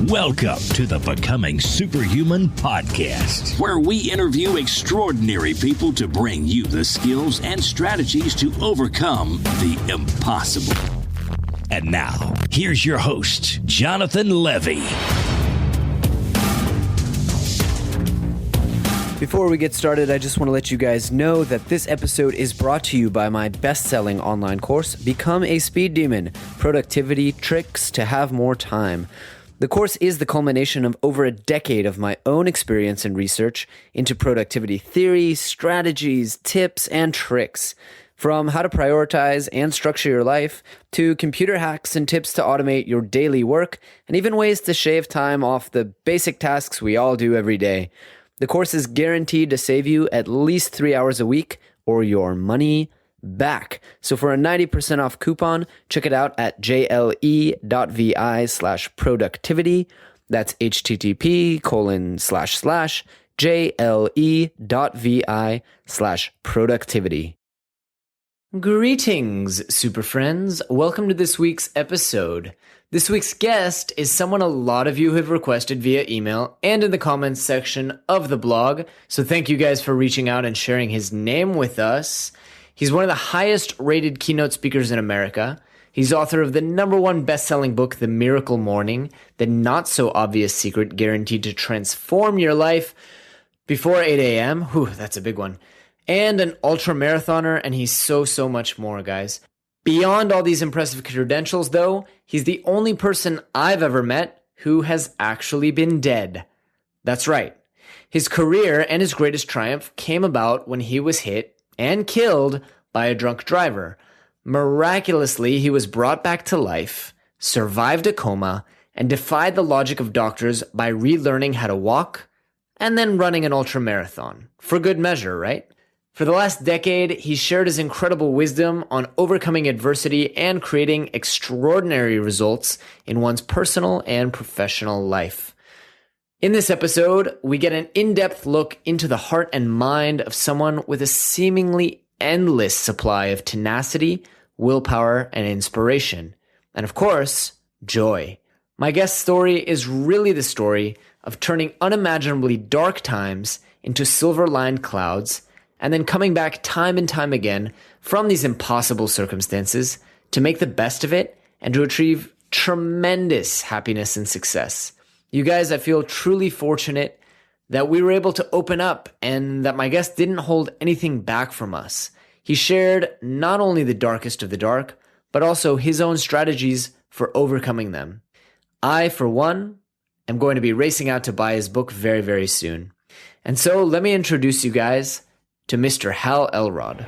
Welcome to the Becoming Superhuman podcast, where we interview extraordinary people to bring you the skills and strategies to overcome the impossible. And now, here's your host, Jonathan Levy. Before we get started, I just want to let you guys know that this episode is brought to you by my best-selling online course, Become a Speed Demon: Productivity Tricks to Have More Time. The course is the culmination of over a decade of my own experience and research into productivity theory, strategies, tips, and tricks. From how to prioritize and structure your life, to computer hacks and tips to automate your daily work, and even ways to shave time off the basic tasks we all do every day. The course is guaranteed to save you at least 3 hours a week or your money back. So for a 90% off coupon, check it out at jle.vi/productivity. That's http://jle.vi/productivity. Greetings, super friends. Welcome to this week's episode. This week's guest is someone a lot of you have requested via email and in the comments section of the blog. So thank you guys for reaching out and sharing his name with us. He's one of the highest rated keynote speakers in America. He's author of the #1 best-selling book, The Miracle Morning, the not-so-obvious secret guaranteed to transform your life before 8 a.m. Whew, that's a big one. And an ultra-marathoner, and he's so much more, guys. Beyond all these impressive credentials, though, he's the only person I've ever met who has actually been dead. That's right. His career and his greatest triumph came about when he was hit and killed by a drunk driver. Miraculously, he was brought back to life, survived a coma, and defied the logic of doctors by relearning how to walk and then running an ultramarathon. For good measure, right? For the last decade, he's shared his incredible wisdom on overcoming adversity and creating extraordinary results in one's personal and professional life. In this episode, we get an in-depth look into the heart and mind of someone with a seemingly endless supply of tenacity, willpower, and inspiration. And of course, joy. My guest's story is really the story of turning unimaginably dark times into silver-lined clouds, and then coming back time and time again from these impossible circumstances to make the best of it and to achieve tremendous happiness and success. You guys, I feel truly fortunate that we were able to open up and that my guest didn't hold anything back from us. He shared not only the darkest of the dark, but also his own strategies for overcoming them. I, for one, am going to be racing out to buy his book very soon. And so let me introduce you guys to Mr. Hal Elrod.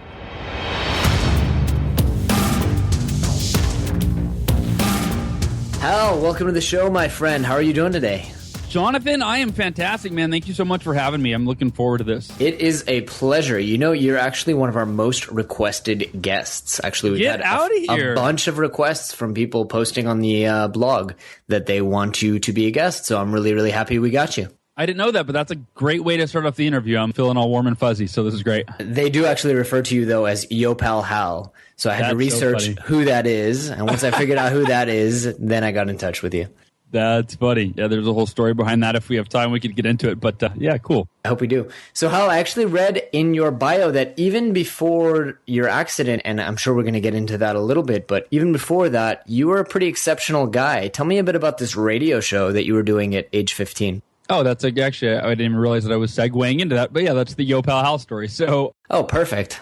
Hal, welcome to the show, my friend. How are you doing today? Jonathan, I am fantastic, man. Thank you so much for having me. I'm looking forward to this. It is a pleasure. You know, you're actually one of our most requested guests. Actually, we've had a bunch of requests from people posting on the blog that they want you to be a guest. So I'm really happy we got you. I didn't know that, but that's a great way to start off the interview. I'm feeling all warm and fuzzy, so this is great. They do actually refer to you, though, as Yo Pal Hal. So I had to research who that is. And once I figured out who that is, then I got in touch with you. That's funny. Yeah, there's a whole story behind that. If we have time, we could get into it. But yeah, cool. I hope we do. So Hal, I actually read in your bio that even before your accident, and I'm sure we're going to get into that a little bit, but even before that, you were a pretty exceptional guy. Tell me a bit about this radio show that you were doing at age 15. Oh, that's actually, I didn't even realize that I was segueing into that. But yeah, that's the Yo Pal Hal story. So, oh, perfect.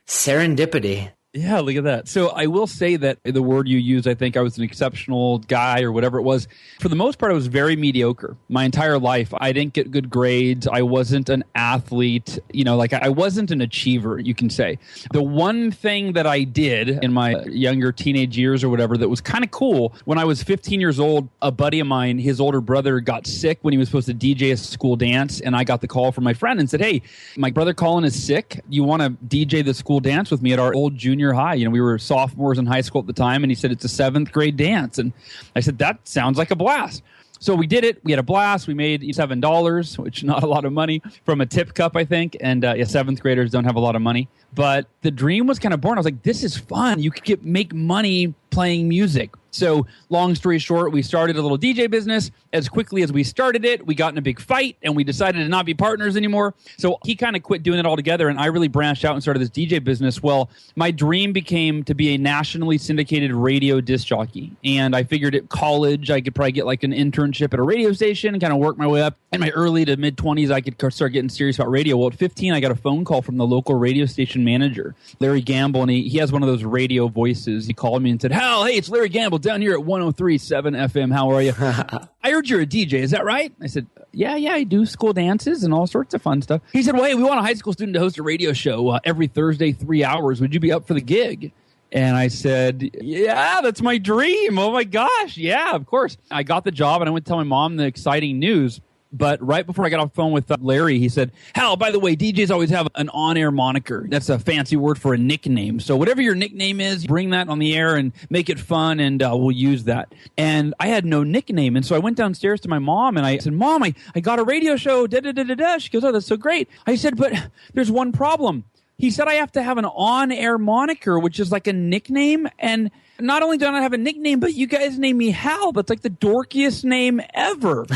Serendipity. Yeah, look at that. So I will say that the word you used, I think I was an exceptional guy or whatever it was. For the most part, I was very mediocre. My entire life, I didn't get good grades. I wasn't an athlete. You know, like I wasn't an achiever, you can say. The one thing that I did in my younger teenage years or whatever that was kind of cool, when I was 15 years old, a buddy of mine, his older brother got sick when he was supposed to DJ a school dance. And I got the call from my friend and said, hey, my brother Colin is sick. You want to DJ the school dance with me at our old junior high? You know, we were sophomores in high school at the time. And he said, it's a 7th grade dance. And I said, that sounds like a blast. So we did it. We had a blast. We made $7, which is not a lot of money, from a tip cup, I think. And yeah, 7th graders don't have a lot of money. But the dream was kind of born. I was like, this is fun. You could make money playing music. So long story short, we started a little DJ business. As quickly as we started it, we got in a big fight and we decided to not be partners anymore. So he kind of quit doing it altogether and I really branched out and started this DJ business. Well, my dream became to be a nationally syndicated radio disc jockey. And I figured at college, I could probably get like an internship at a radio station and kind of work my way up. In my early to mid 20s, I could start getting serious about radio. Well, at 15, I got a phone call from the local radio station manager, Larry Gamble, and he has one of those radio voices. He called me and said, "Hal, hey, it's Larry Gamble down here at 103.7 FM. How are you? I heard you're a DJ. Is that right?" I said, yeah, I do school dances and all sorts of fun stuff. He said, "Well, hey, we want a high school student to host a radio show every Thursday, 3 hours. Would you be up for the gig?" And I said, "Yeah, that's my dream. Oh, my gosh. Yeah, of course." I got the job and I went to tell my mom the exciting news. But right before I got off the phone with Larry, he said, "Hal, by the way, DJs always have an on-air moniker. That's a fancy word for a nickname. So whatever your nickname is, bring that on the air and make it fun, and we'll use that." And I had no nickname. And so I went downstairs to my mom, and I said, "Mom, I got a radio show, da-da-da-da-da." She goes, "Oh, that's so great." I said, "But there's one problem." He said, "I have to have an on-air moniker, which is like a nickname. And not only do I not have a nickname, but you guys name me Hal. That's like the dorkiest name ever.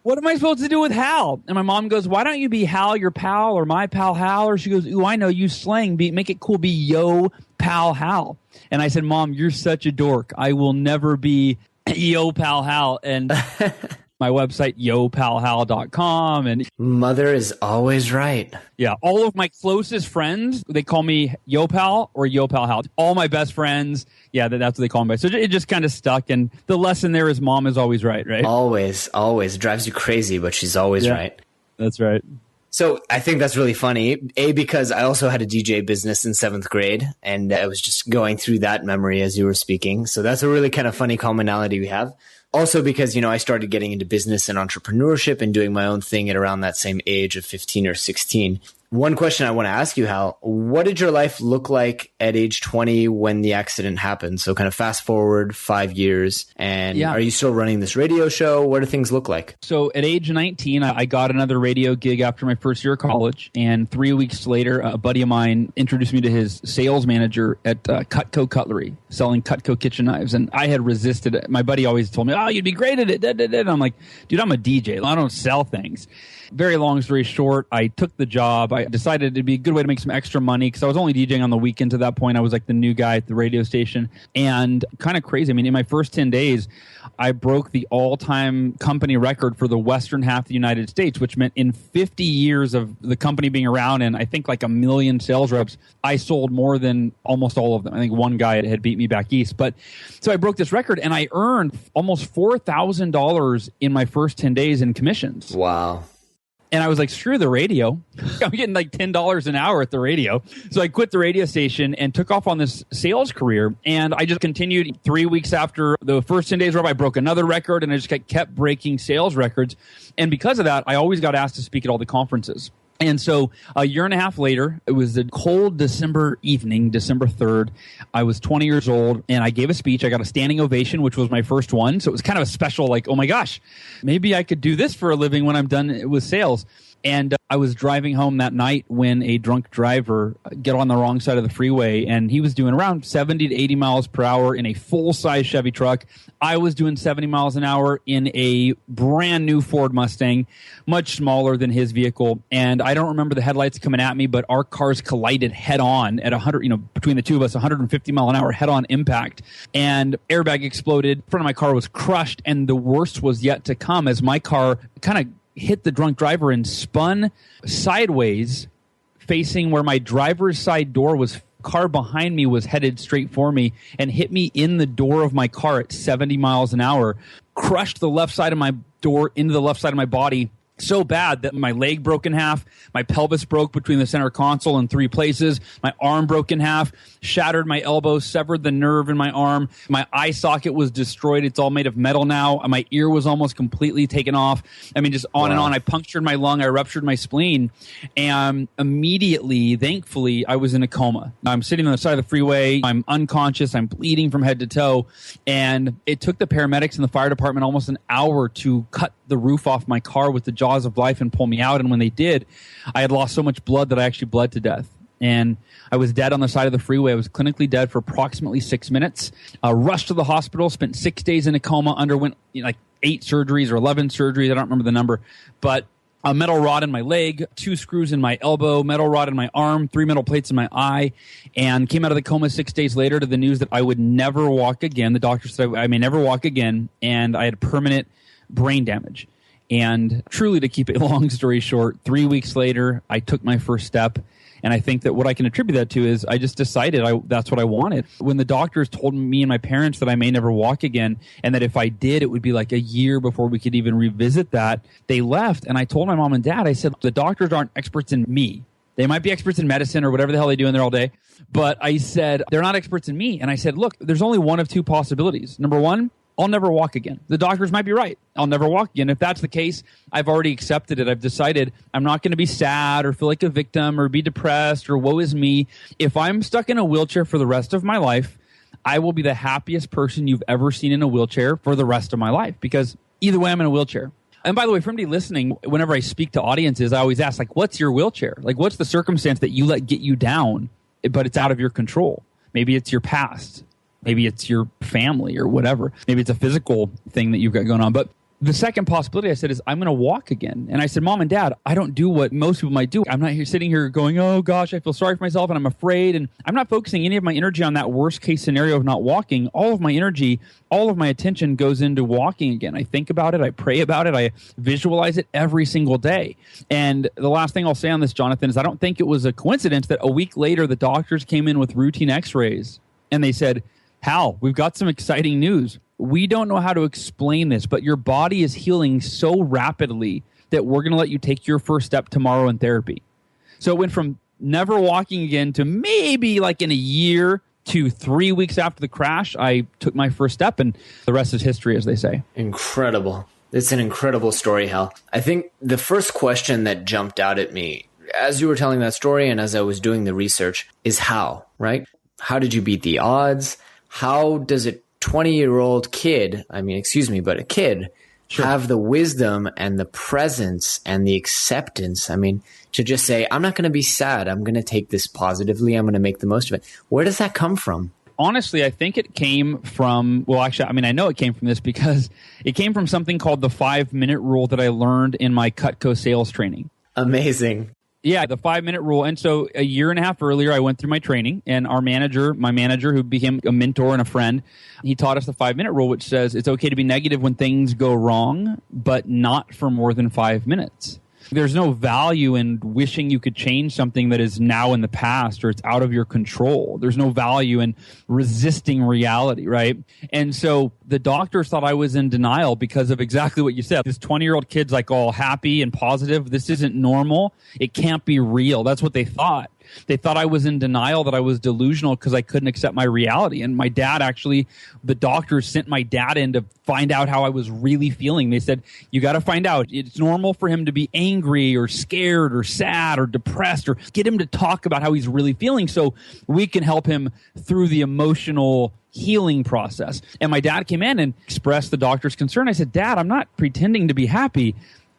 What am I supposed to do with Hal?" And my mom goes, "Why don't you be Hal, your pal, or my pal Hal?" Or she goes, "Ooh, I know, use slang. Make it cool. Be Yo Pal Hal." And I said, "Mom, you're such a dork. I will never be Yo Pal Hal." And my website, yopalhal.com. And Mother is always right. yeah, all of my closest friends, they call me Yo Pal or Yo Pal Hal. All my best friends, yeah, that's what they call me by. So it just kind of stuck. And the lesson there is mom is always right, right? Always. It drives you crazy, but she's always right. That's right. So I think that's really funny, because I also had a DJ business in 7th grade, and I was just going through that memory as you were speaking. So that's a really kind of funny commonality we have. Also because, I started getting into business and entrepreneurship and doing my own thing at around that same age of 15 or 16. One question I want to ask you, Hal, what did your life look like at age 20 when the accident happened? So kind of fast forward 5 years, and Are you still running this radio show? What do things look like? So at age 19, I got another radio gig after my first year of college. And 3 weeks later, a buddy of mine introduced me to his sales manager at Cutco Cutlery, selling Cutco kitchen knives. And I had resisted it. My buddy always told me, "Oh, you'd be great at it." And I'm like, "Dude, I'm a DJ. I don't sell things." Very long story short, I took the job. I decided it'd be a good way to make some extra money because I was only DJing on the weekends at that point. I was like the new guy at the radio station, and kind of crazy. I mean, in my first 10 days, I broke the all-time company record for the western half of the United States, which meant in 50 years of the company being around and I think like 1 million sales reps, I sold more than almost all of them. I think one guy had beat me back east. But so I broke this record and I earned almost $4,000 in my first 10 days in commissions. Wow. And I was like, screw the radio. I'm getting like $10 an hour at the radio. So I quit the radio station and took off on this sales career. And I just continued. 3 weeks after the first 10 days were up, I broke another record, and I just kept breaking sales records. And because of that, I always got asked to speak at all the conferences. And so a year and a half later, it was a cold December evening, December 3rd. I was 20 years old, and I gave a speech. I got a standing ovation, which was my first one. So it was kind of a special, like, oh my gosh, maybe I could do this for a living when I'm done with sales. And I was driving home that night when a drunk driver got on the wrong side of the freeway, and he was doing around 70 to 80 miles per hour in a full-size Chevy truck. I was doing 70 miles an hour in a brand new Ford Mustang, much smaller than his vehicle. And I don't remember the headlights coming at me, but our cars collided head-on at 100, between the two of us, 150 mile an hour head-on impact. And airbag exploded. Front of my car was crushed, and the worst was yet to come as my car kind of hit the drunk driver and spun sideways, facing where my driver's side door was. Car behind me was headed straight for me and hit me in the door of my car at 70 miles an hour, crushed the left side of my door into the left side of my body so bad that my leg broke in half, my pelvis broke between the center console in 3 places, my arm broke in half, shattered my elbow, severed the nerve in my arm, my eye socket was destroyed. It's all made of metal now. My ear was almost completely taken off. I mean, just on and on. I punctured my lung. I ruptured my spleen. And immediately, thankfully, I was in a coma. I'm sitting on the side of the freeway. I'm unconscious. I'm bleeding from head to toe. And it took the paramedics and the fire department almost an hour to cut the roof off my car with the jaws of life and pull me out. And when they did, I had lost so much blood that I actually bled to death. and I was dead on the side of the freeway. I was clinically dead for approximately 6 minutes. Rushed to the hospital, spent 6 days in a coma, underwent like 8 surgeries or 11 surgeries. I don't remember the number, but a metal rod in my leg, 2 screws in my elbow, metal rod in my arm, 3 metal plates in my eye, and came out of the coma 6 days later to the news that I would never walk again. The doctor said I may never walk again, and I had permanent brain damage. And truly, to keep a long story short, 3 weeks later, I took my first step. And I think that what I can attribute that to is I just decided that's what I wanted. When the doctors told me and my parents that I may never walk again, and that if I did, it would be like a year before we could even revisit that, they left. And I told my mom and dad, I said, the doctors aren't experts in me. They might be experts in medicine or whatever the hell they do in there all day. But I said, they're not experts in me. And I said, look, there's only one of 2 possibilities. Number one, I'll never walk again. The doctors might be right. I'll never walk again. If that's the case, I've already accepted it. I've decided I'm not going to be sad or feel like a victim or be depressed or woe is me. If I'm stuck in a wheelchair for the rest of my life, I will be the happiest person you've ever seen in a wheelchair for the rest of my life, because either way, I'm in a wheelchair. And by the way, for anybody listening, whenever I speak to audiences, I always ask, like, what's your wheelchair? Like, what's the circumstance that you let get you down, but it's out of your control? Maybe it's your past. Maybe it's your family or whatever. Maybe it's a physical thing that you've got going on. But the second possibility I said is I'm going to walk again. And I said, Mom and Dad, I don't do what most people might do. I'm not here sitting here going, oh gosh, I feel sorry for myself and I'm afraid. And I'm not focusing any of my energy on that worst case scenario of not walking. All of my energy, all of my attention goes into walking again. I think about it. I pray about it. I visualize it every single day. And the last thing I'll say on this, Jonathan, is I don't think it was a coincidence that a week later, the doctors came in with routine x-rays and they said, Hal, we've got some exciting news. We don't know how to explain this, but your body is healing so rapidly that we're going to let you take your first step tomorrow in therapy. So it went from never walking again to maybe like in a year to 3 weeks after the crash, I took my first step, and the rest is history, as they say. Incredible. It's an incredible story, Hal. I think the first question that jumped out at me as you were telling that story and as I was doing the research is how, right? How did you beat the odds? How does a 20-year-old kid, but a kid, sure, have the wisdom and the presence and the acceptance, to just say, I'm not going to be sad. I'm going to take this positively. I'm going to make the most of it. Where does that come from? Honestly, I think it came from, I know it came from this because it came from something called the 5-minute rule that I learned in my Cutco sales training. Amazing. Yeah, the 5-minute rule. And so a year and a half earlier, I went through my training, and my manager, who became a mentor and a friend, he taught us the 5-minute rule, which says it's okay to be negative when things go wrong, but not for more than 5 minutes. There's no value in wishing you could change something that is now in the past or it's out of your control. There's no value in resisting reality, right? And so the doctors thought I was in denial because of exactly what you said. This 20-year-old kid's like all happy and positive. This isn't normal. It can't be real. That's what they thought. They thought I was in denial, that I was delusional because I couldn't accept my reality. And my dad the doctors sent my dad in to find out how I was really feeling. They said, you got to find out. It's normal for him to be angry or scared or sad or depressed, or get him to talk about how he's really feeling so we can help him through the emotional healing process. And my dad came in and expressed the doctor's concern. I said, Dad, I'm not pretending to be happy,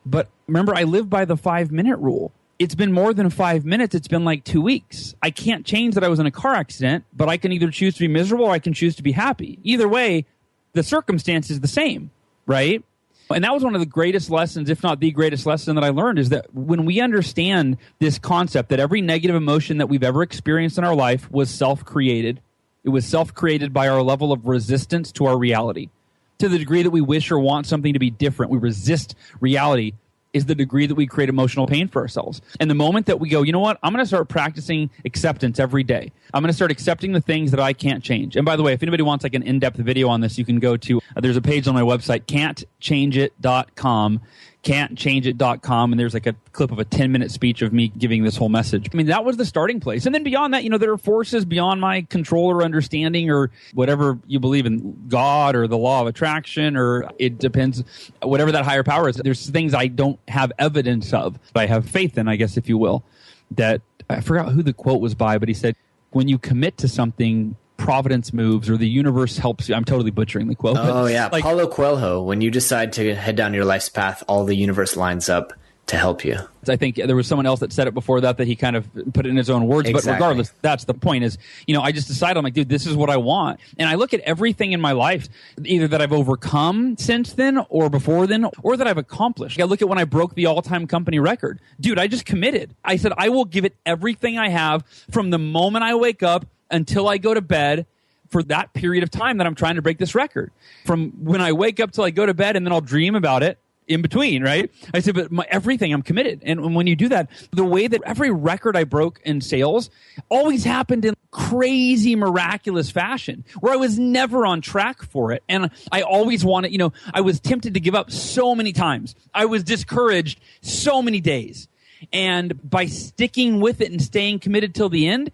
but remember, I live by the 5-minute rule. It's been more than 5 minutes. It's been like 2 weeks. I can't change that I was in a car accident, but I can either choose to be miserable or I can choose to be happy. Either way, the circumstance is the same, right? And that was one of the greatest lessons, if not the greatest lesson that I learned, is that when we understand this concept that every negative emotion that we've ever experienced in our life was self-created, it was self-created by our level of resistance to our reality. To the degree that we wish or want something to be different, we resist reality, is the degree that we create emotional pain for ourselves. And the moment that we go, you know what, I'm going to start practicing acceptance every day. I'm going to start accepting the things that I can't change. And by the way, if anybody wants like an in-depth video on this, you can go to, there's a page on my website, can'tchangeit.com, can'tchangeit.com, and there's like a clip of a 10-minute speech of me giving this whole message. That was the starting place. And then beyond that, there are forces beyond my control or understanding, or whatever you believe in, God or the law of attraction, or it depends, whatever that higher power is. There's things I don't have evidence of, but I have faith in, I guess, if you will, that I forgot who the quote was by, but he said, when you commit to something, providence moves, or the universe helps you. I'm totally butchering the quote. Oh, yeah. Paulo Coelho, when you decide to head down your life's path, all the universe lines up to help you. I think there was someone else that said it before that he kind of put it in his own words. Exactly. But regardless, that's the point is, I just decided, I'm like, dude, this is what I want. And I look at everything in my life, either that I've overcome since then or before then, or that I've accomplished. I look at when I broke the all-time company record. Dude, I just committed. I said, I will give it everything I have from the moment I wake up until I go to bed for that period of time that I'm trying to break this record. From when I wake up till I go to bed, and then I'll dream about it in between, right? I said, but everything, I'm committed. And when you do that, the way that every record I broke in sales always happened in crazy, miraculous fashion, where I was never on track for it. And I always wanted, I was tempted to give up so many times. I was discouraged so many days. And by sticking with it and staying committed till the end,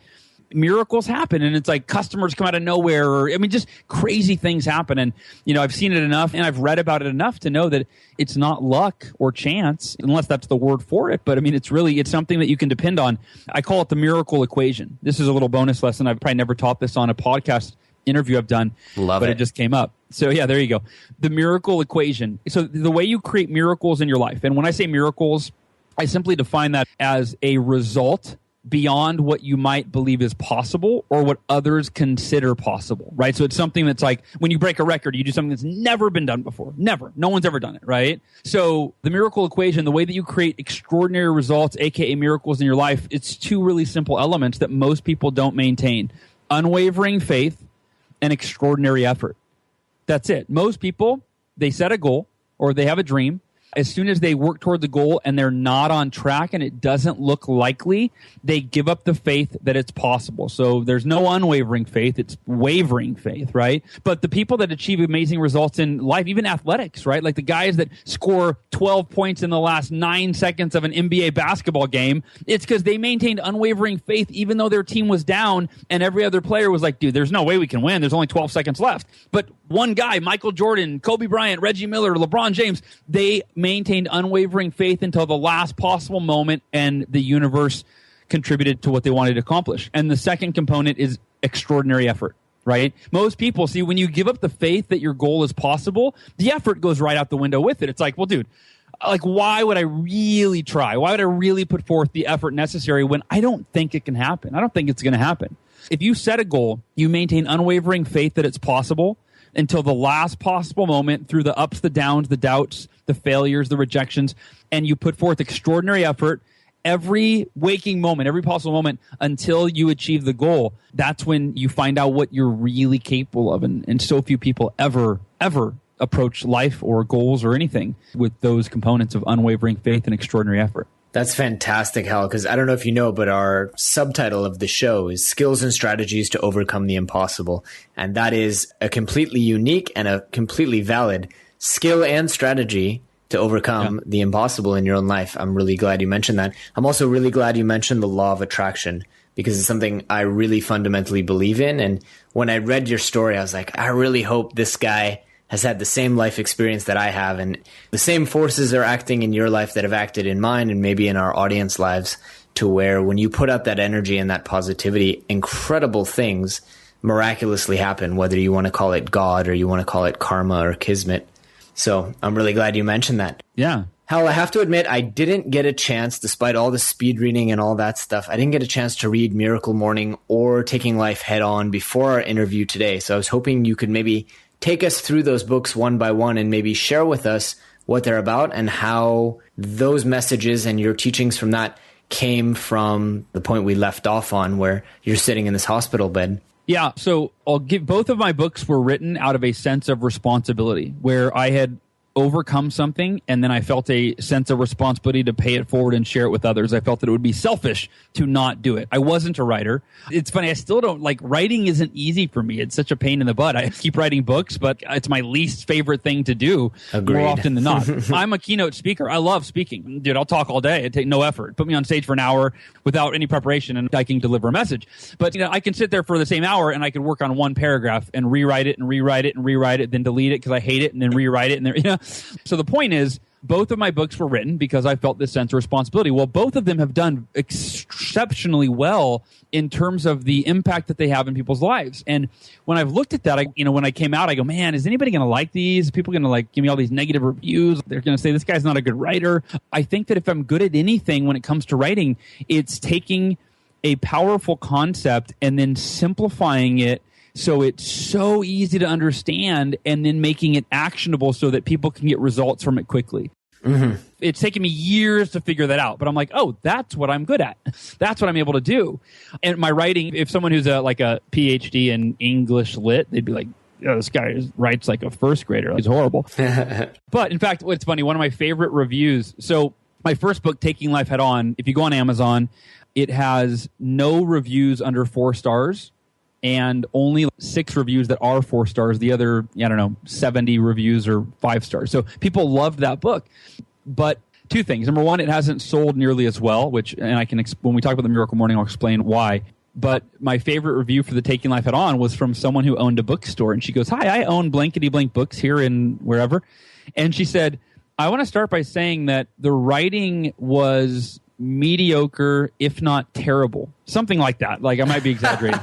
miracles happen, and it's like customers come out of nowhere, or just crazy things happen. And I've seen it enough, and I've read about it enough to know that it's not luck or chance, unless that's the word for it. But it's something that you can depend on. I call it the miracle equation. This is a little bonus lesson. I've probably never taught this on a podcast interview I've done, but it just came up. So yeah, there you go. The miracle equation. So the way you create miracles in your life, and when I say miracles, I simply define that as a result beyond what you might believe is possible or what others consider possible, right? So it's something that's like when you break a record, you do something that's never been done before. Never. No one's ever done it, right? So the miracle equation, the way that you create extraordinary results, aka miracles in your life, it's two really simple elements that most people don't maintain. Unwavering faith and extraordinary effort. That's it. Most people, they set a goal or they have a dream. As soon as they work toward the goal and they're not on track and it doesn't look likely, they give up the faith that it's possible. So there's no unwavering faith, it's wavering faith, right? But the people that achieve amazing results in life, even athletics, right? Like the guys that score 12 points in the last 9 seconds of an NBA basketball game, it's because they maintained unwavering faith even though their team was down and every other player was like, dude, there's no way we can win. There's only 12 seconds left. But one guy, Michael Jordan, Kobe Bryant, Reggie Miller, LeBron James, they maintained unwavering faith until the last possible moment, and the universe contributed to what they wanted to accomplish. And the second component is extraordinary effort, right? Most people see when you give up the faith that your goal is possible, the effort goes right out the window with it. It's like, well, dude, like, why would I really try? Why would I really put forth the effort necessary when I don't think it can happen? I don't think it's going to happen. If you set a goal, you maintain unwavering faith that it's possible until the last possible moment, through the ups, the downs, the doubts, the failures, the rejections, and you put forth extraordinary effort every waking moment, every possible moment until you achieve the goal. That's when you find out what you're really capable of. And so few people ever approach life or goals or anything with those components of unwavering faith and extraordinary effort. That's fantastic, Hal, because I don't know if you know, but our subtitle of the show is Skills and Strategies to Overcome the Impossible. And that is a completely unique and a completely valid skill and strategy to overcome the impossible in your own life. I'm really glad you mentioned that. I'm also really glad you mentioned the law of attraction, because it's something I really fundamentally believe in. And when I read your story, I was like, I really hope this guy has had the same life experience that I have, and the same forces are acting in your life that have acted in mine and maybe in our audience lives, to where when you put out that energy and that positivity, incredible things miraculously happen, whether you want to call it God or you want to call it karma or kismet. So I'm really glad you mentioned that. Yeah. Hal, I have to admit, I didn't get a chance, despite all the speed reading and all that stuff, I didn't get a chance to read Miracle Morning or Taking Life Head On before our interview today. So I was hoping you could maybe take us through those books one by one and maybe share with us what they're about and how those messages and your teachings from that came from the point we left off on, where you're sitting in this hospital bed. Yeah, so I'll give, both of my books were written out of a sense of responsibility, where I had overcome something and then I felt a sense of responsibility to pay it forward and share it with others. I felt that it would be selfish to not do it. I wasn't a writer. It's funny, I still don't like, writing isn't easy for me. It's such a pain in the butt. I keep writing books, but it's my least favorite thing to do. Agreed. More often than not. I'm a keynote speaker. I love speaking. Dude, I'll talk all day. It takes no effort. Put me on stage for an hour without any preparation and I can deliver a message. But I can sit there for the same hour and I can work on one paragraph and rewrite it and rewrite it and rewrite it, then delete it because I hate it, and then rewrite it. And so the point is, both of my books were written because I felt this sense of responsibility. Well, both of them have done exceptionally well in terms of the impact that they have in people's lives. And when I've looked at that, when I came out, I go, man, is anybody going to like these? People going to give me all these negative reviews? They're going to say this guy's not a good writer. I think that if I'm good at anything when it comes to writing, it's taking a powerful concept and then simplifying it so it's so easy to understand and then making it actionable so that people can get results from it quickly. Mm-hmm. It's taken me years to figure that out, but I'm like, oh, that's what I'm good at. That's what I'm able to do. And my writing, if someone who's a PhD in English lit, they'd be like, oh, this guy writes like a first grader. He's horrible. But in fact, what's funny, one of my favorite reviews. So my first book, Taking Life Head On, if you go on Amazon, it has no reviews under 4 stars. And only 6 reviews that are 4 stars. The other, 70 reviews are 5 stars. So people loved that book. But 2 things. Number one, it hasn't sold nearly as well, and I can, when we talk about the Miracle Morning, I'll explain why. But my favorite review for the Taking Life Head On was from someone who owned a bookstore. And she goes, hi, I own blankety blank books here in wherever. And she said, I want to start by saying that the writing was mediocre, if not terrible. Something like that. I might be exaggerating.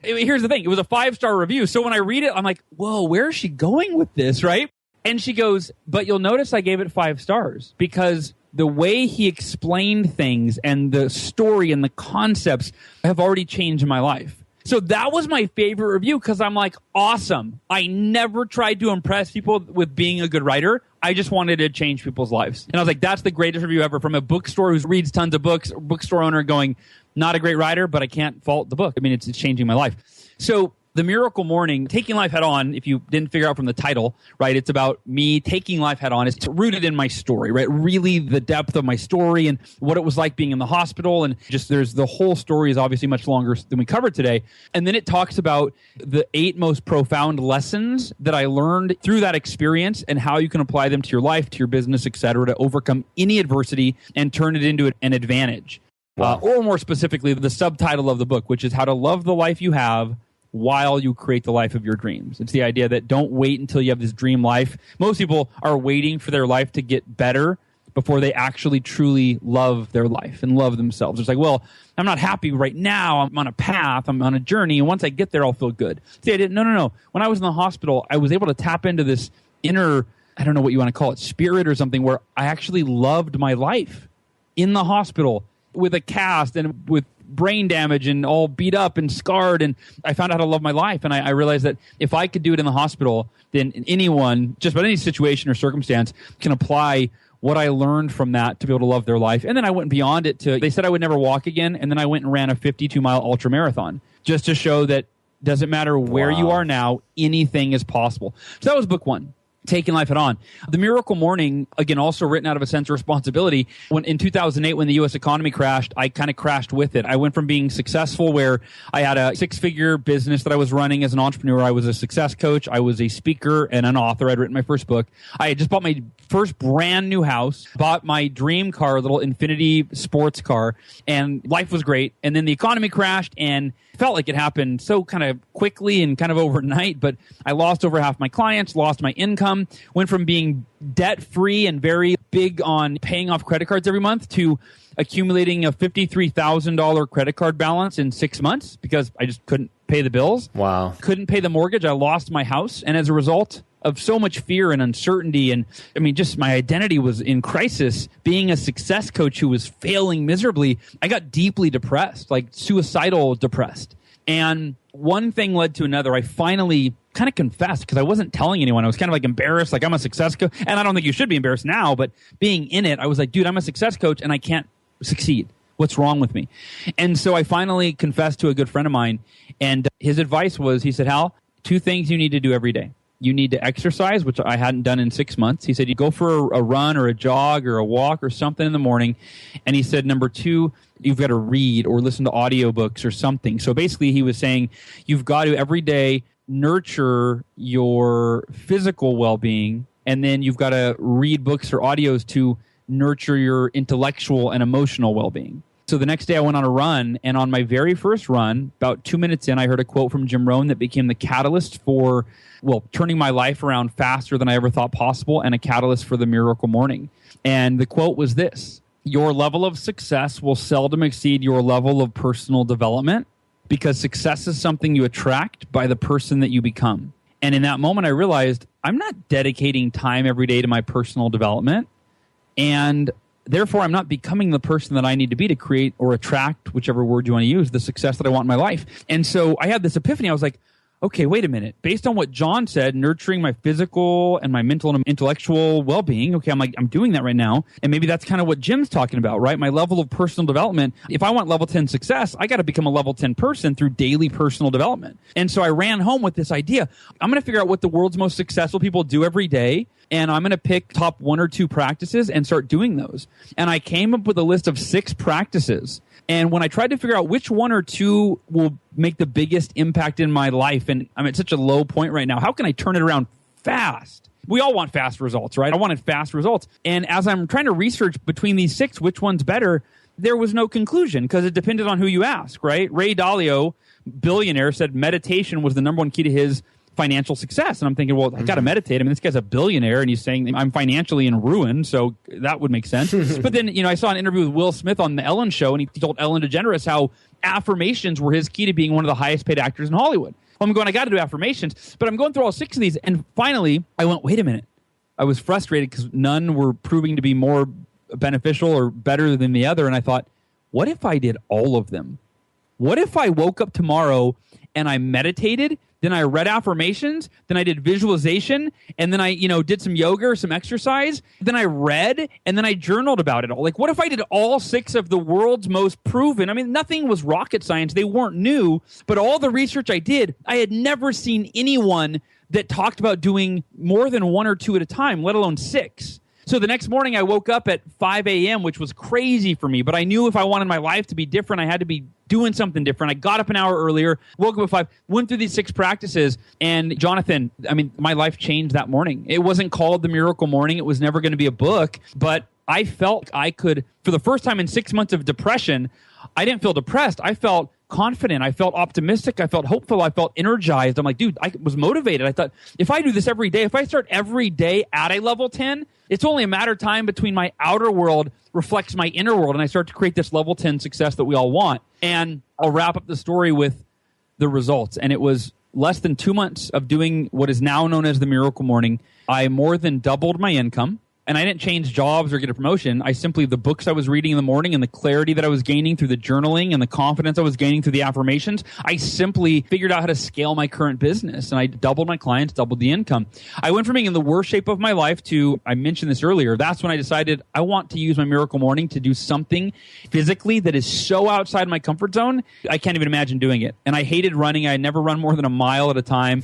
Here's the thing. It was a 5-star review. So when I read it, I'm like, whoa, where is she going with this, right? And she goes, but you'll notice I gave it 5 stars because the way he explained things and the story and the concepts have already changed my life. So that was my favorite review because I'm like, awesome. I never tried to impress people with being a good writer. I just wanted to change people's lives. And I was like, that's the greatest review ever from a bookstore who reads tons of books, bookstore owner going, not a great writer, but I can't fault the book. I mean, it's changing my life. So the Miracle Morning, Taking Life Head On, if you didn't figure out from the title, right, it's about me taking life head on. It's rooted in my story, right? Really the depth of my story and what it was like being in the hospital. And just there's the whole story is obviously much longer than we covered today. And then it talks about the 8 most profound lessons that I learned through that experience and how you can apply them to your life, to your business, et cetera, to overcome any adversity and turn it into an advantage. Wow. Or more specifically, the subtitle of the book, which is How to Love the Life You Have While You Create the Life of Your Dreams. It's the idea that don't wait until you have this dream life. Most people are waiting for their life to get better before they actually truly love their life and love themselves. It's like, well, I'm not happy right now. I'm on a path. I'm on a journey. And once I get there, I'll feel good. See, I didn't. No. When I was in the hospital, I was able to tap into this inner, I don't know what you want to call it, spirit or something, where I actually loved my life in the hospital with a cast and with brain damage and all beat up and scarred. And I found out how to love my life. And I realized that if I could do it in the hospital, then anyone, just about any situation or circumstance, can apply what I learned from that to be able to love their life. And then I went beyond it to, they said I would never walk again. And then I went and ran a 52-mile ultra marathon just to show that doesn't matter where you are now, anything is possible. So that was book 1. Taking Life Head On. The Miracle Morning, again, also written out of a sense of responsibility. When in 2008, when the U.S. economy crashed, I kind of crashed with it. I went from being successful, where I had a 6-figure business that I was running as an entrepreneur. I was a success coach. I was a speaker and an author. I'd written my first book. I had just bought my first brand new house, bought my dream car, a little Infinity sports car, and life was great. And then the economy crashed, and felt like it happened so kind of quickly and kind of overnight, but I lost over half my clients, lost my income, went from being debt-free and very big on paying off credit cards every month to accumulating a $53,000 credit card balance in 6 months because I just couldn't pay the bills. Wow. Couldn't pay the mortgage. I lost my house. And as a result of so much fear and uncertainty, and I mean, just my identity was in crisis, being a success coach who was failing miserably, I got deeply depressed, like suicidal depressed. And one thing led to another. I finally kind of confessed because I wasn't telling anyone. I was kind of like embarrassed, like I'm a success coach. And I don't think you should be embarrassed now, but being in it, I was like, dude, I'm a success coach and I can't succeed. What's wrong with me? And so I finally confessed to a good friend of mine. And his advice was, he said, Hal, 2 things you need to do every day. You need to exercise, which I hadn't done in 6 months. He said, you go for a run or a jog or a walk or something in the morning. And he said, number 2, you've got to read or listen to audiobooks or something. So basically he was saying, you've got to every day nurture your physical well-being, and then you've got to read books or audios to nurture your intellectual and emotional well-being. So the next day I went on a run, and on my very first run, about 2 minutes in, I heard a quote from Jim Rohn that became the catalyst for, turning my life around faster than I ever thought possible, and a catalyst for the miracle morning. And the quote was this: your level of success will seldom exceed your level of personal development, because success is something you attract by the person that you become. And in that moment, I realized I'm not dedicating time every day to my personal development, and therefore, I'm not becoming the person that I need to be to create or attract, whichever word you want to use, the success that I want in my life. And so I had this epiphany. I was like, okay, wait a minute. Based on what John said, nurturing my physical and my mental and intellectual well-being, okay, I'm doing that right now. And maybe that's kind of what Jim's talking about, right? My level of personal development. If I want level 10 success, I got to become a level 10 person through daily personal development. And so I ran home with this idea. I'm going to figure out what the world's most successful people do every day, and I'm going to pick top 1 or 2 practices and start doing those. And I came up with a list of 6 practices. And when I tried to figure out which 1 or 2 will make the biggest impact in my life, and I'm at such a low point right now, how can I turn it around fast? We all want fast results, right? I wanted fast results. And as I'm trying to research between these 6, which one's better, there was no conclusion, because it depended on who you ask, right? Ray Dalio, billionaire, said meditation was the number 1 key to his financial success. And I'm thinking, well, I got to meditate. I mean, this guy's a billionaire, and he's saying I'm financially in ruin, so that would make sense. But then, I saw an interview with Will Smith on the Ellen Show, and he told Ellen DeGeneres how affirmations were his key to being one of the highest paid actors in Hollywood. Well, I'm going, I got to do affirmations, but I'm going through all 6 of these, and finally, I went, wait a minute. I was frustrated because none were proving to be more beneficial or better than the other, and I thought, what if I did all of them? What if I woke up tomorrow and I meditated, then I read affirmations, then I did visualization, and then I, did some yoga or some exercise, then I read, and then I journaled about it all. Like, what if I did all 6 of the world's most proven? I mean, nothing was rocket science. They weren't new, but all the research I did, I had never seen anyone that talked about doing more than 1 or 2 at a time, let alone 6. So the next morning I woke up at 5 a.m., which was crazy for me, but I knew if I wanted my life to be different, I had to be doing something different. I got up an hour earlier, woke up at 5, went through these 6 practices, and Jonathan, my life changed that morning. It wasn't called the Miracle Morning. It was never going to be a book, but I felt I could, for the first time in 6 months of depression, I didn't feel depressed. I felt confident. I felt optimistic. I felt hopeful. I felt energized. I'm like, dude, I was motivated. I thought, if I do this every day, if I start every day at a level 10, it's only a matter of time between my outer world reflects my inner world, and I start to create this level 10 success that we all want. And I'll wrap up the story with the results. And it was less than 2 months of doing what is now known as the Miracle Morning. I more than doubled my income. And I didn't change jobs or get a promotion. I simply, the books I was reading in the morning and the clarity that I was gaining through the journaling and the confidence I was gaining through the affirmations, I simply figured out how to scale my current business. And I doubled my clients, doubled the income. I went from being in the worst shape of my life to, I mentioned this earlier, that's when I decided I want to use my Miracle Morning to do something physically that is so outside my comfort zone, I can't even imagine doing it. And I hated running. I had never run more than a mile at a time.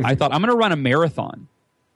I thought, I'm going to run a marathon.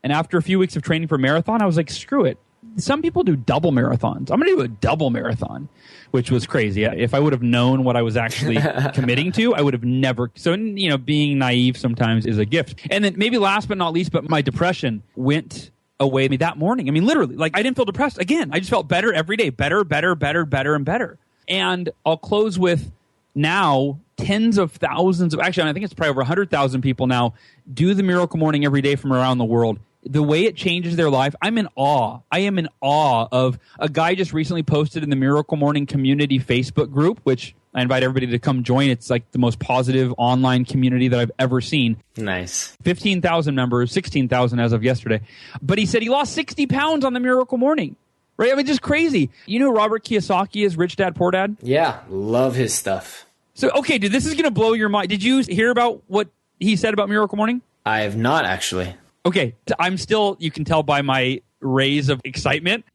And after a few weeks of training for a marathon, I was like, screw it. Some people do double marathons. I'm going to do a double marathon, which was crazy. If I would have known what I was actually committing to, I would have never. So, being naive sometimes is a gift. And then maybe last but not least, but my depression went away that morning. I mean, literally, I didn't feel depressed again. I just felt better every day. Better, better, better, better, and better. And I'll close with now tens of thousands of, actually, I think it's probably over 100,000 people now do the Miracle Morning every day from around the world. The way it changes their life, I'm in awe. I am in awe of a guy just recently posted in the Miracle Morning Community Facebook group, which I invite everybody to come join. It's like the most positive online community that I've ever seen. Nice. 15,000 members, 16,000 as of yesterday. But he said he lost 60 pounds on the Miracle Morning. Right? I mean, just crazy. You know who Robert Kiyosaki is, Rich Dad, Poor Dad? Yeah, love his stuff. So, okay, dude, this is going to blow your mind. Did you hear about what he said about Miracle Morning? I have not, actually. Okay, I'm still, you can tell by my raise of excitement.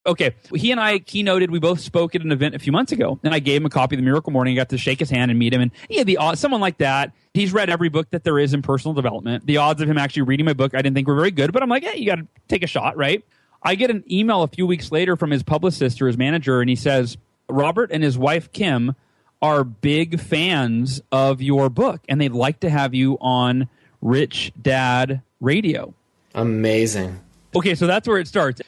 Okay, he and I keynoted, we both spoke at an event a few months ago, and I gave him a copy of the Miracle Morning. I got to shake his hand and meet him, and the odds, someone like that, he's read every book that there is in personal development. The odds of him actually reading my book, I didn't think were very good, but I'm like, you got to take a shot, right? I get an email a few weeks later from his publicist or his manager, and he says, Robert and his wife, Kim, are big fans of your book, and they'd like to have you on Rich Dad Radio. Amazing. Okay, so that's where it starts.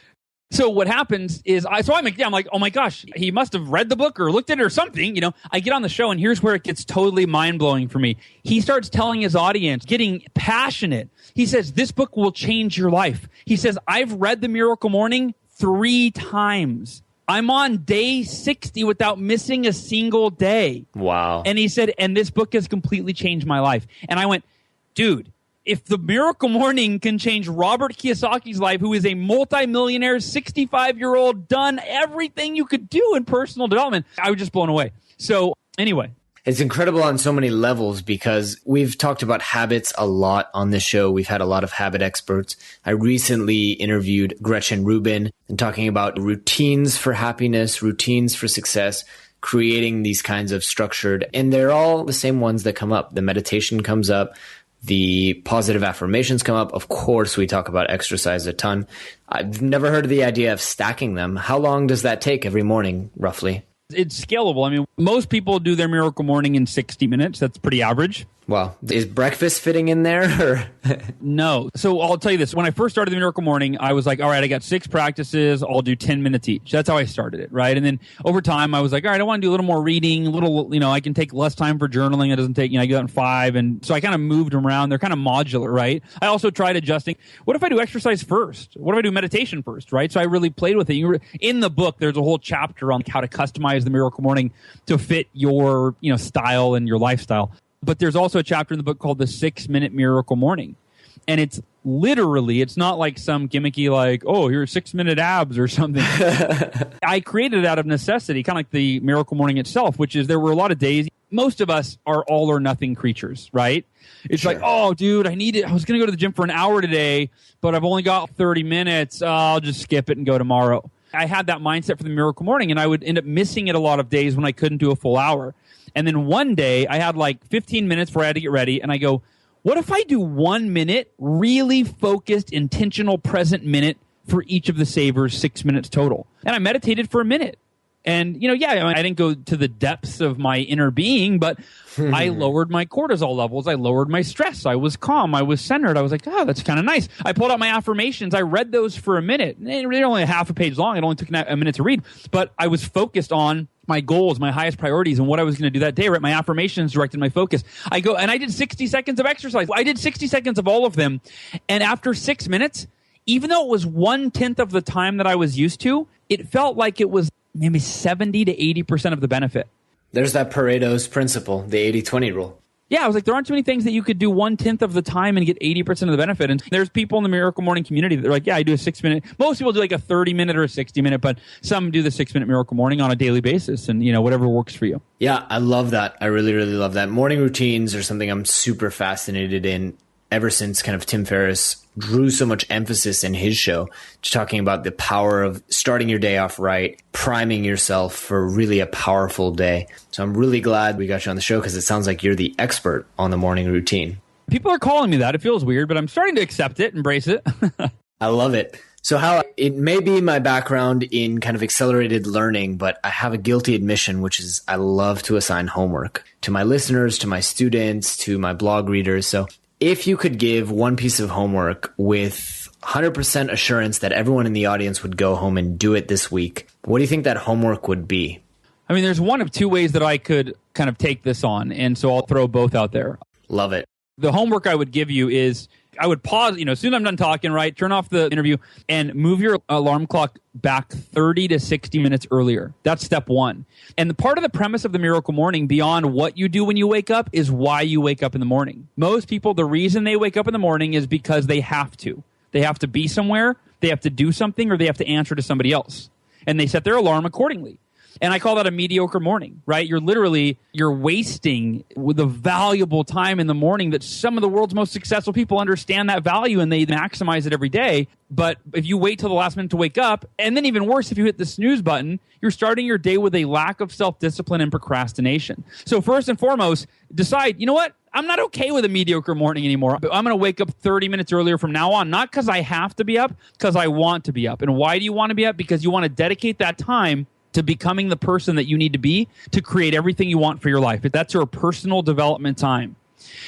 So what happens is I'm like, oh my gosh, he must have read the book or looked at it or something. I get on the show and here's where it gets totally mind blowing for me. He starts telling his audience, getting passionate. He says, this book will change your life. He says, I've read The Miracle Morning 3 times. I'm on day 60 without missing a single day. Wow. And he said, and this book has completely changed my life. And I went, dude, if The Miracle Morning can change Robert Kiyosaki's life, who is a multimillionaire, 65-year-old, done everything you could do in personal development, I was just blown away. So anyway. It's incredible on so many levels because we've talked about habits a lot on this show. We've had a lot of habit experts. I recently interviewed Gretchen Rubin and talking about routines for happiness, routines for success, creating these kinds of structured, and they're all the same ones that come up. The meditation comes up. The positive affirmations come up. Of course, we talk about exercise a ton. I've never heard of the idea of stacking them. How long does that take every morning, roughly? It's scalable. I mean, most people do their Miracle Morning in 60 minutes. That's pretty average. Wow. Is breakfast fitting in there? No. So I'll tell you this. When I first started the Miracle Morning, I was like, all right, I got 6 practices. I'll do 10 minutes each. That's how I started it, right? And then over time, I was like, all right, I want to do a little more reading, I can take less time for journaling. It doesn't take, I get in 5. And so I kind of moved them around. They're kind of modular, right? I also tried adjusting. What if I do exercise first? What if I do meditation first, right? So I really played with it. In the book, there's a whole chapter on how to customize the Miracle Morning to fit your, style and your lifestyle. But there's also a chapter in the book called the 6-Minute Miracle Morning. And it's not like some gimmicky like, oh, here's 6-minute abs or something. I created it out of necessity, kind of like the Miracle Morning itself, which is there were a lot of days. Most of us are all or nothing creatures, right? It's Sure. like, oh, dude, I was going to go to the gym for an hour today, but I've only got 30 minutes. I'll just skip it and go tomorrow. I had that mindset for the Miracle Morning, and I would end up missing it a lot of days when I couldn't do a full hour. And then one day I had like 15 minutes before I had to get ready. And I go, what if I do 1 minute, really focused, intentional, present minute for each of the savers, 6 minutes total? And I meditated for a minute. And, I didn't go to the depths of my inner being, but I lowered my cortisol levels. I lowered my stress. I was calm. I was centered. I was like, oh, that's kind of nice. I pulled out my affirmations. I read those for a minute. They're only a half a page long. It only took a minute to read. But I was focused on my goals, my highest priorities, and what I was going to do that day, right? My affirmations directed my focus. I did 60 seconds of exercise. I did 60 seconds of all of them. And after 6 minutes, even though it was 1/10 of the time that I was used to, it felt like it was maybe 70 to 80% of the benefit. There's that Pareto's principle, the 80-20 rule. Yeah, I was like, there aren't too many things that you could do 1/10 of the time and get 80% of the benefit. And there's people in the Miracle Morning community that are like, yeah, I do a 6-minute. Most people do like a 30-minute or a 60-minute, but some do the 6-minute Miracle Morning on a daily basis and, whatever works for you. Yeah, I love that. I really, really love that. Morning routines are something I'm super fascinated in ever since kind of Tim Ferriss drew so much emphasis in his show to talking about the power of starting your day off right, priming yourself for really a powerful day. So I'm really glad we got you on the show because it sounds like you're the expert on the morning routine. People are calling me that. It feels weird, but I'm starting to accept it, embrace it. I love it. So Hal, it may be my background in kind of accelerated learning, but I have a guilty admission, which is I love to assign homework to my listeners, to my students, to my blog readers. So if you could give one piece of homework with 100% assurance that everyone in the audience would go home and do it this week, what do you think that homework would be? I mean, there's one of 2 ways that I could kind of take this on, and so I'll throw both out there. Love it. The homework I would give you is I would pause, as soon as I'm done talking, right, turn off the interview and move your alarm clock back 30 to 60 minutes earlier. That's step 1. And the part of the premise of the Miracle Morning, beyond what you do when you wake up, is why you wake up in the morning. Most people, the reason they wake up in the morning is because they have to. They have to be somewhere, they have to do something, or they have to answer to somebody else. And they set their alarm accordingly. And I call that a mediocre morning, right? You're wasting with the valuable time in the morning that some of the world's most successful people understand that value and they maximize it every day. But if you wait till the last minute to wake up, and then even worse, if you hit the snooze button, you're starting your day with a lack of self-discipline and procrastination. So first and foremost, decide, you know what? I'm not okay with a mediocre morning anymore. But I'm going to wake up 30 minutes earlier from now on, not because I have to be up, because I want to be up. And why do you want to be up? Because you want to dedicate that time to becoming the person that you need to be to create everything you want for your life. That's your personal development time.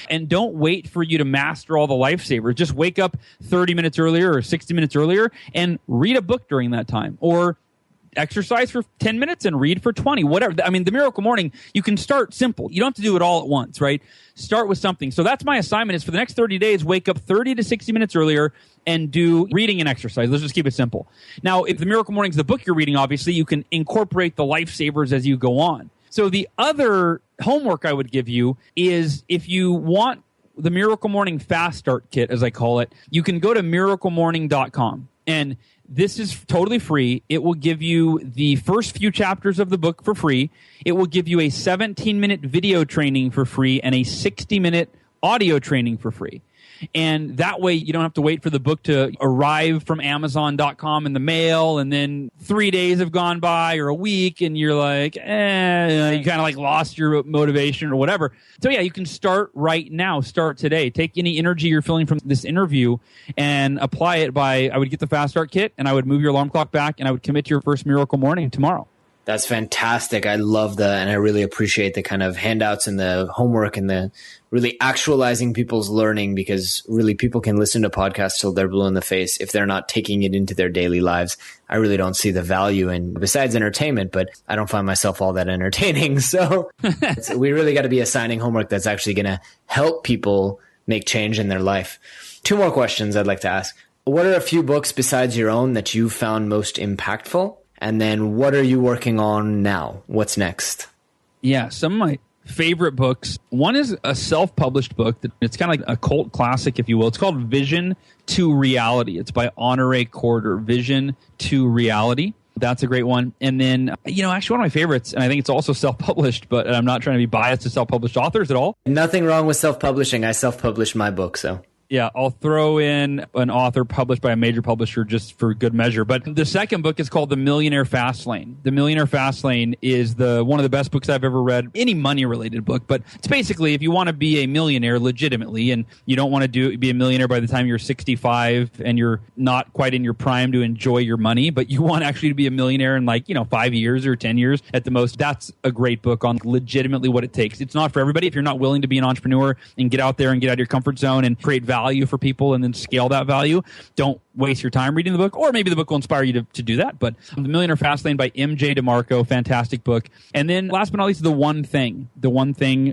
And don't wait for you to master all the lifesavers. Just wake up 30 minutes earlier or 60 minutes earlier and read a book during that time. Or exercise for 10 minutes and read for 20, whatever. I mean, the Miracle Morning, you can start simple. You don't have to do it all at once, right? Start with something. So that's my assignment is for the next 30 days, wake up 30 to 60 minutes earlier and do reading and exercise. Let's just keep it simple. Now, if the Miracle Morning is the book you're reading, obviously, you can incorporate the lifesavers as you go on. So the other homework I would give you is if you want the Miracle Morning Fast Start Kit, as I call it, you can go to miraclemorning.com. And this is totally free. It will give you the first few chapters of the book for free. It will give you a 17-minute video training for free and a 60-minute audio training for free. And that way you don't have to wait for the book to arrive from Amazon.com in the mail and then 3 days have gone by or a week and you're like, you kind of like lost your motivation or whatever. So yeah, you can start right now. Start today. Take any energy you're feeling from this interview and apply it I would get the Fast Start Kit and I would move your alarm clock back and I would commit to your first Miracle Morning tomorrow. That's fantastic. I love and I really appreciate the kind of handouts and the homework and the really actualizing people's learning, because really people can listen to podcasts till they're blue in the face. If they're not taking it into their daily lives, I really don't see the value in, besides entertainment, but I don't find myself all that entertaining. So we really got to be assigning homework that's actually going to help people make change in their life. 2 more questions I'd like to ask. What are a few books besides your own that you found most impactful? And then what are you working on now? What's next? Yeah, some of my favorite books. One is a self-published book. It's kind of like a cult classic, if you will. It's called Vision to Reality. It's by Honoré Corder, Vision to Reality. That's a great one. And then, actually one of my favorites, and I think it's also self-published, but I'm not trying to be biased to self-published authors at all. Nothing wrong with self-publishing. I self-published my book, so... Yeah, I'll throw in an author published by a major publisher just for good measure. But the second book is called The Millionaire Fastlane. The Millionaire Fastlane is one of the best books I've ever read, any money-related book. But it's basically if you want to be a millionaire legitimately and you don't want to be a millionaire by the time you're 65 and you're not quite in your prime to enjoy your money, but you want actually to be a millionaire in 5 years or 10 years at the most, that's a great book on legitimately what it takes. It's not for everybody. If you're not willing to be an entrepreneur and get out there and get out of your comfort zone and create value for people and then scale that value, don't waste your time reading the book, or maybe the book will inspire you to do that. But The Millionaire Fastlane by M.J. DeMarco, fantastic book. And then last but not least, The One Thing,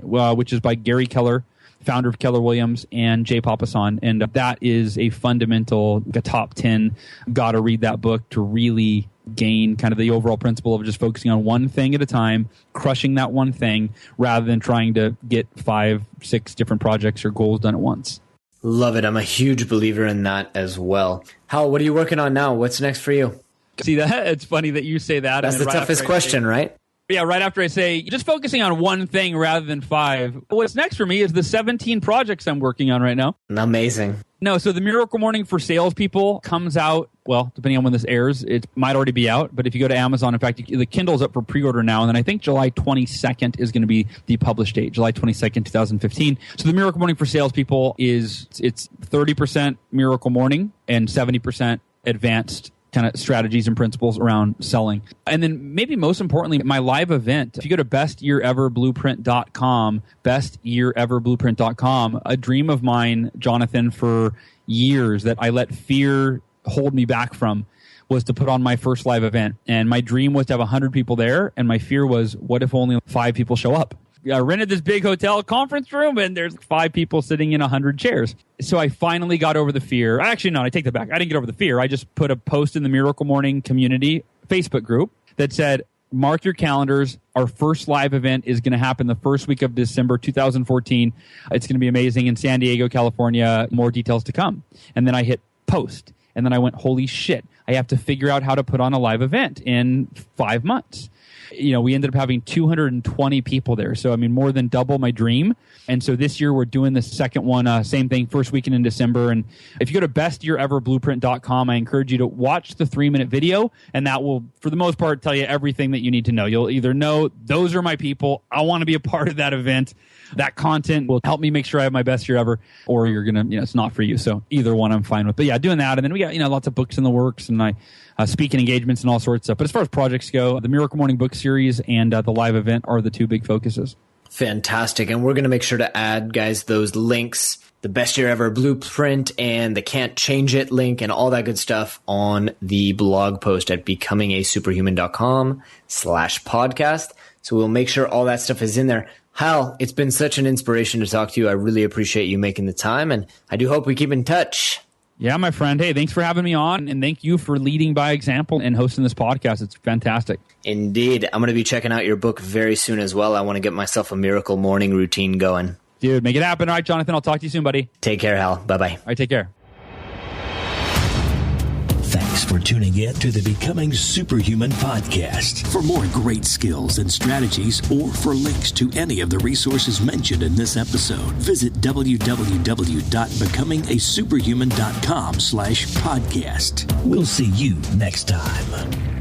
which is by Gary Keller, founder of Keller Williams, and Jay Papasan. And that is a fundamental, a top 10. Got to read that book to really gain kind of the overall principle of just focusing on one thing at a time, crushing that one thing, rather than trying to get 5, 6 different projects or goals done at once. Love it. I'm a huge believer in that as well. Hal, what are you working on now? What's next for you? See that? It's funny that you say that. That's the toughest question, right? Yeah, right after I say, just focusing on one thing rather than 5. What's next for me is the 17 projects I'm working on right now. Amazing. No, so the Miracle Morning for Salespeople comes out, well, depending on when this airs, it might already be out. But if you go to Amazon, in fact, the Kindle's up for pre-order now. And then I think July 22nd is going to be the published date, July 22nd, 2015. So the Miracle Morning for Salespeople it's 30% Miracle Morning and 70% advanced kind of strategies and principles around selling. And then maybe most importantly, my live event. If you go to bestyeareverblueprint.com, bestyeareverblueprint.com, a dream of mine, Jonathan, for years that I let fear hold me back from was to put on my first live event. And my dream was to have 100 people there. And my fear was, what if only 5 people show up? I rented this big hotel conference room and there's 5 people sitting in 100 chairs. So I finally got over the fear. Actually, no, I take that back. I didn't get over the fear. I just put a post in the Miracle Morning community Facebook group that said, mark your calendars. Our first live event is going to happen the first week of December 2014. It's going to be amazing in San Diego, California. More details to come. And then I hit post. And then I went, holy shit, I have to figure out how to put on a live event in 5 months. We ended up having 220 people there. So, more than double my dream. And so this year we're doing the second one, same thing, first weekend in December. And if you go to bestyeareverblueprint.com, I encourage you to watch the 3-minute video. And that will, for the most part, tell you everything that you need to know. You'll either know those are my people. I want to be a part of that event. That content will help me make sure I have my best year ever, or you're going to, it's not for you. So either one I'm fine with. But yeah, doing that. And then we got, lots of books in the works and I speaking engagements and all sorts of stuff. But as far as projects go, the Miracle Morning book series and the live event are the 2 big focuses. Fantastic. And we're going to make sure to add, guys, those links, the Best Year Ever blueprint and the Can't Change It link and all that good stuff on the blog post at becomingasuperhuman.com/podcast. So we'll make sure all that stuff is in there. Hal, it's been such an inspiration to talk to you. I really appreciate you making the time, and I do hope we keep in touch. Yeah, my friend. Hey, thanks for having me on, and thank you for leading by example and hosting this podcast. It's fantastic. Indeed. I'm going to be checking out your book very soon as well. I want to get myself a miracle morning routine going. Dude, make it happen. All right, Jonathan, I'll talk to you soon, buddy. Take care, Hal. Bye-bye. All right, take care. Thanks for tuning in to the Becoming Superhuman podcast. For more great skills and strategies, or for links to any of the resources mentioned in this episode, visit www.becomingasuperhuman.com/podcast. We'll see you next time.